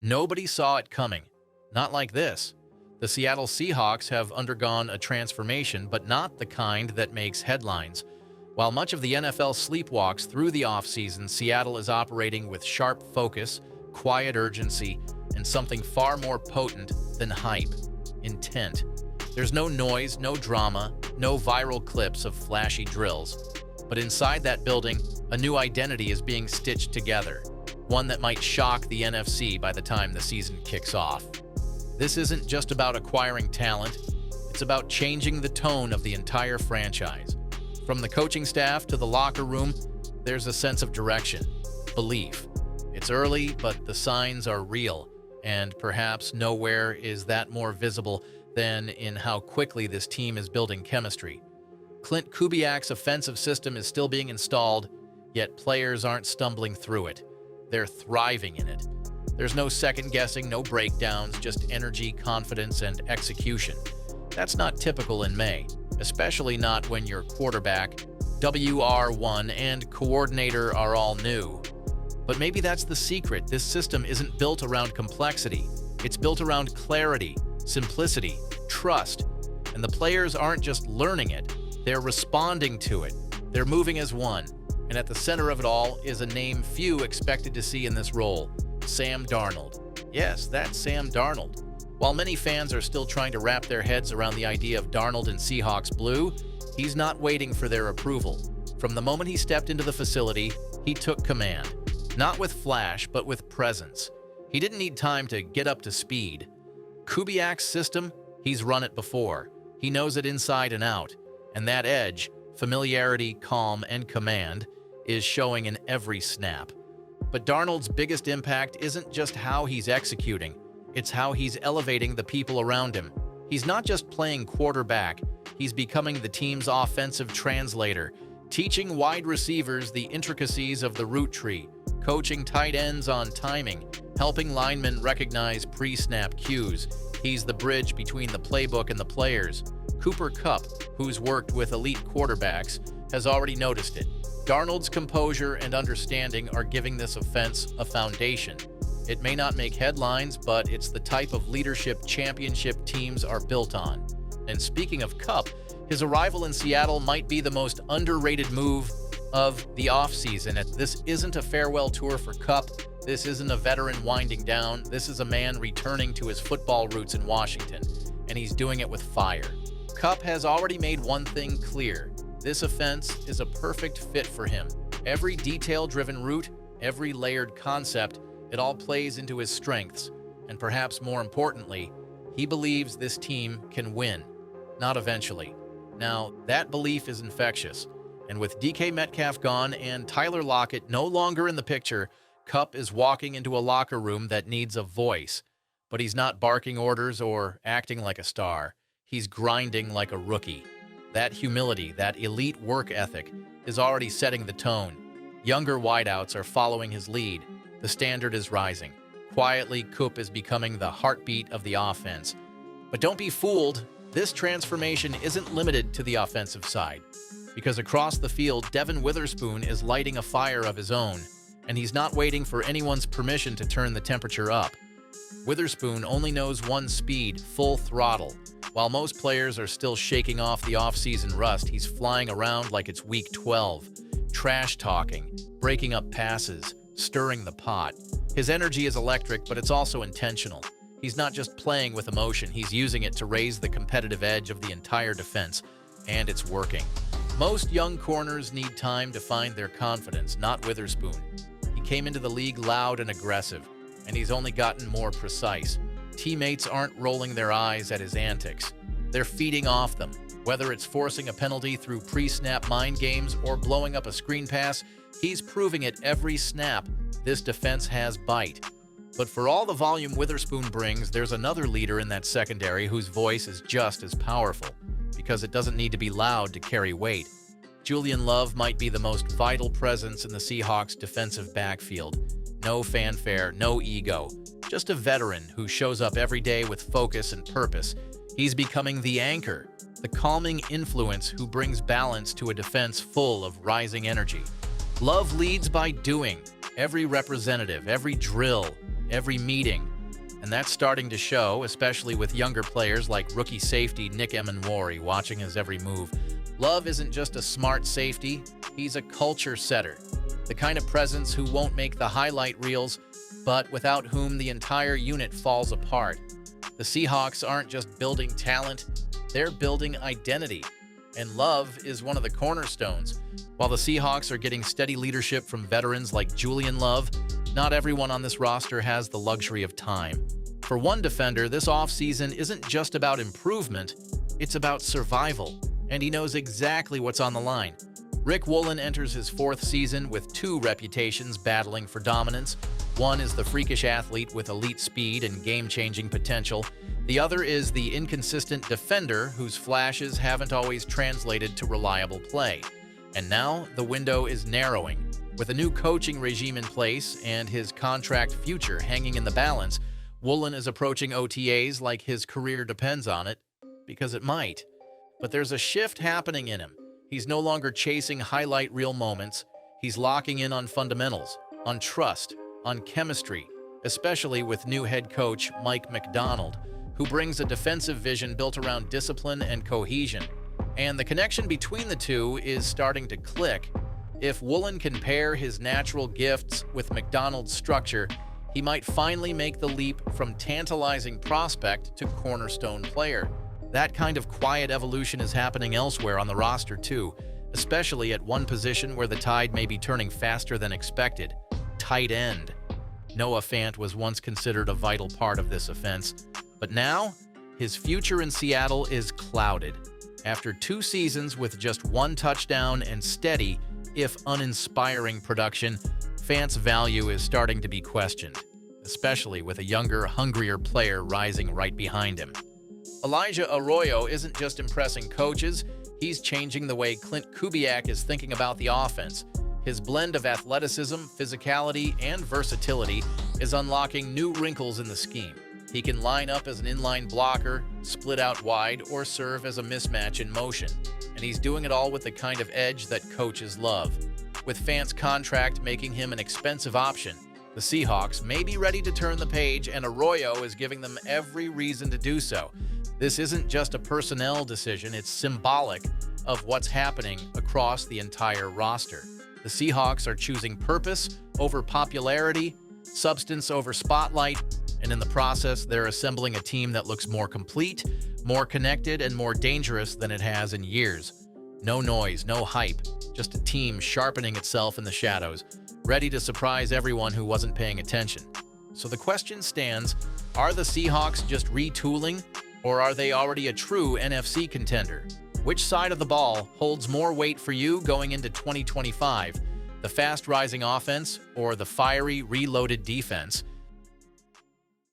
Nobody saw it coming. Not like this. The Seattle Seahawks have undergone a transformation, but not the kind that makes headlines. While much of the NFL sleepwalks through the offseason, Seattle is operating with sharp focus, quiet urgency, and something far more potent than hype: intent. There's no noise, no drama, no viral clips of flashy drills. But inside that building, a new identity is being stitched together, one that might shock the NFC by the time the season kicks off. This isn't just about acquiring talent, it's about changing the tone of the entire franchise. From the coaching staff to the locker room, there's a sense of direction, belief. It's early, but the signs are real, and perhaps nowhere is that more visible than in how quickly this team is building chemistry. Clint Kubiak's offensive system is still being installed, yet players aren't stumbling through it. They're thriving in it. There's no second-guessing, no breakdowns, just energy, confidence, and execution. That's not typical in May, especially not when your quarterback, WR1, and coordinator are all new. But maybe that's the secret. This system isn't built around complexity. It's built around clarity, simplicity, trust. And the players aren't just learning it, they're responding to it. They're moving as one. And at the center of it all is a name few expected to see in this role: Sam Darnold. Yes, that's Sam Darnold. While many fans are still trying to wrap their heads around the idea of Darnold in Seahawks blue, he's not waiting for their approval. From the moment he stepped into the facility, he took command. Not with flash, but with presence. He didn't need time to get up to speed. Kubiak's system, he's run it before. He knows it inside and out. And that edge, familiarity, calm, and command, is showing in every snap. But Darnold's biggest impact isn't just how he's executing, it's how he's elevating the people around him. He's not just playing quarterback, he's becoming the team's offensive translator, teaching wide receivers the intricacies of the route tree, coaching tight ends on timing, helping linemen recognize pre-snap cues. He's the bridge between the playbook and the players. Cooper Kupp, who's worked with elite quarterbacks, has already noticed it. Darnold's composure and understanding are giving this offense a foundation. It may not make headlines, but it's the type of leadership championship teams are built on. And speaking of Kupp, his arrival in Seattle might be the most underrated move of the offseason. This isn't a farewell tour for Kupp. This isn't a veteran winding down. This is a man returning to his football roots in Washington, and he's doing it with fire. Kupp has already made one thing clear. This offense is a perfect fit for him. Every detail-driven route, every layered concept, it all plays into his strengths. And perhaps more importantly, he believes this team can win, not eventually. Now, that belief is infectious. And with DK Metcalf gone and Tyler Lockett no longer in the picture, Kupp is walking into a locker room that needs a voice. But he's not barking orders or acting like a star. He's grinding like a rookie. That humility, that elite work ethic, is already setting the tone. Younger wideouts are following his lead. The standard is rising. Quietly, Kupp is becoming the heartbeat of the offense. But don't be fooled. This transformation isn't limited to the offensive side. Because across the field, Devin Witherspoon is lighting a fire of his own. And he's not waiting for anyone's permission to turn the temperature up. Witherspoon only knows one speed: full throttle. While most players are still shaking off the off-season rust, he's flying around like it's week 12, trash-talking, breaking up passes, stirring the pot. His energy is electric, but it's also intentional. He's not just playing with emotion, he's using it to raise the competitive edge of the entire defense, and it's working. Most young corners need time to find their confidence, not Witherspoon. He came into the league loud and aggressive, and he's only gotten more precise. Teammates aren't rolling their eyes at his antics. They're feeding off them. Whether it's forcing a penalty through pre-snap mind games or blowing up a screen pass, he's proving it every snap. This defense has bite. But for all the volume Witherspoon brings, there's another leader in that secondary whose voice is just as powerful, because it doesn't need to be loud to carry weight. Julian Love might be the most vital presence in the Seahawks' defensive backfield. No fanfare, no ego. Just a veteran who shows up every day with focus and purpose. He's becoming the anchor, the calming influence who brings balance to a defense full of rising energy. Love leads by doing. Every representative, every drill, every meeting, And that's starting to show, especially with younger players like rookie safety Nick Emenwari watching his every move. Love isn't just a smart safety, he's a culture setter. The kind of presence who won't make the highlight reels, but without whom the entire unit falls apart. The Seahawks aren't just building talent, they're building identity. And Love is one of the cornerstones. While the Seahawks are getting steady leadership from veterans like Julian Love, not everyone on this roster has the luxury of time. For one defender, this offseason isn't just about improvement, it's about survival, and he knows exactly what's on the line. Riq Woolen enters his fourth season with two reputations battling for dominance. One is the freakish athlete with elite speed and game-changing potential. The other is the inconsistent defender whose flashes haven't always translated to reliable play. And now the window is narrowing. With a new coaching regime in place and his contract future hanging in the balance, Woolen is approaching OTAs like his career depends on it, because it might. But there's a shift happening in him. He's no longer chasing highlight reel moments. He's locking in on fundamentals, on trust, on chemistry, especially with new head coach Mike Macdonald, who brings a defensive vision built around discipline and cohesion. And the connection between the two is starting to click. If Woolen can pair his natural gifts with Macdonald's structure, he might finally make the leap from tantalizing prospect to cornerstone player. That kind of quiet evolution is happening elsewhere on the roster too, especially at one position where the tide may be turning faster than expected: tight end. Noah Fant was once considered a vital part of this offense, but now his future in Seattle is clouded. After 2 seasons with just 1 touchdown and steady, if uninspiring production, Fant's value is starting to be questioned, especially with a younger, hungrier player rising right behind him. Elijah Arroyo isn't just impressing coaches, he's changing the way Clint Kubiak is thinking about the offense. His blend of athleticism, physicality, and versatility is unlocking new wrinkles in the scheme. He can line up as an inline blocker, split out wide, or serve as a mismatch in motion. And he's doing it all with the kind of edge that coaches love. With Fant's contract making him an expensive option, the Seahawks may be ready to turn the page, and Arroyo is giving them every reason to do so. This isn't just a personnel decision, it's symbolic of what's happening across the entire roster. The Seahawks are choosing purpose over popularity, substance over spotlight, and in the process, they're assembling a team that looks more complete, more connected, and more dangerous than it has in years. No noise, no hype, just a team sharpening itself in the shadows, ready to surprise everyone who wasn't paying attention. So the question stands, are the Seahawks just retooling, or are they already a true NFC contender? Which side of the ball holds more weight for you going into 2025? The fast-rising offense or the fiery, reloaded defense?